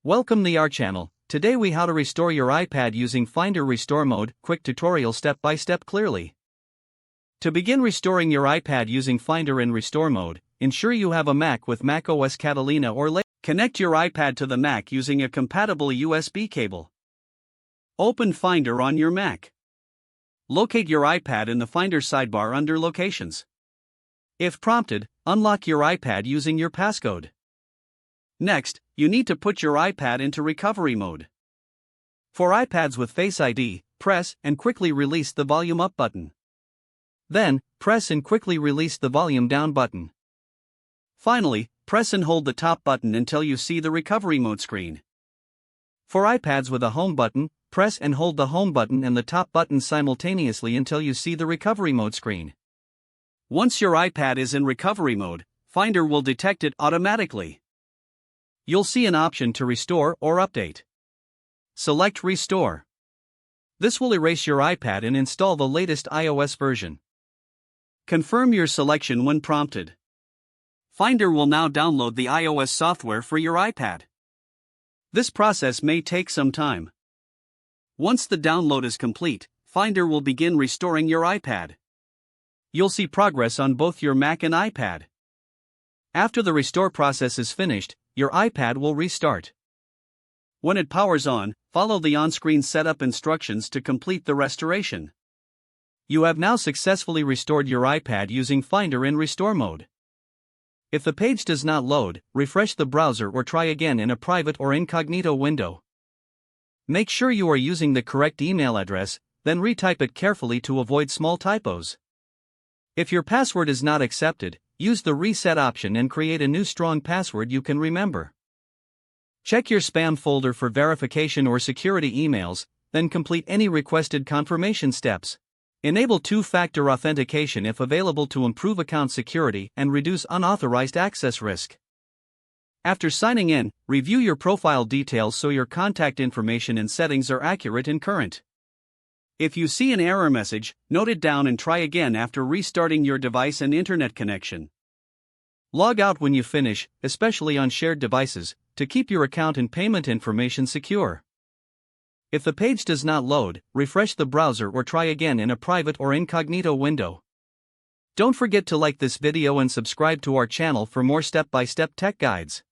Welcome to our channel. Today we how to restore your iPad using Finder Restore Mode, quick tutorial step by step clearly. To begin restoring your iPad using Finder in Restore Mode, ensure you have a Mac with Mac OS Catalina or later. Connect your iPad to the Mac using a compatible USB cable. Open Finder on your Mac. Locate your iPad in the Finder sidebar under Locations. If prompted, unlock your iPad using your passcode. Next, you need to put your iPad into recovery mode. For iPads with Face ID, press and quickly release the volume up button. Then, press and quickly release the volume down button. Finally, press and hold the top button until you see the recovery mode screen. For iPads with a home button, press and hold the home button and the top button simultaneously until you see the recovery mode screen. Once your iPad is in recovery mode, Finder will detect it automatically. You'll see an option to restore or update. Select Restore. This will erase your iPad and install the latest iOS version. Confirm your selection when prompted. Finder will now download the iOS software for your iPad. This process may take some time. Once the download is complete, Finder will begin restoring your iPad. You'll see progress on both your Mac and iPad. After the restore process is finished, your iPad will restart. When it powers on, follow the on-screen setup instructions to complete the restoration. You have now successfully restored your iPad using Finder in Restore Mode. If the page does not load, refresh the browser or try again in a private or incognito window. Make sure you are using the correct email address, then retype it carefully to avoid small typos. If your password is not accepted, use the reset option and create a new strong password you can remember. Check your spam folder for verification or security emails, then complete any requested confirmation steps. Enable two-factor authentication if available to improve account security and reduce unauthorized access risk. After signing in, review your profile details so your contact information and settings are accurate and current. If you see an error message, note it down and try again after restarting your device and internet connection. Log out when you finish, especially on shared devices, to keep your account and payment information secure. If the page does not load, refresh the browser or try again in a private or incognito window. Don't forget to like this video and subscribe to our channel for more step-by-step tech guides.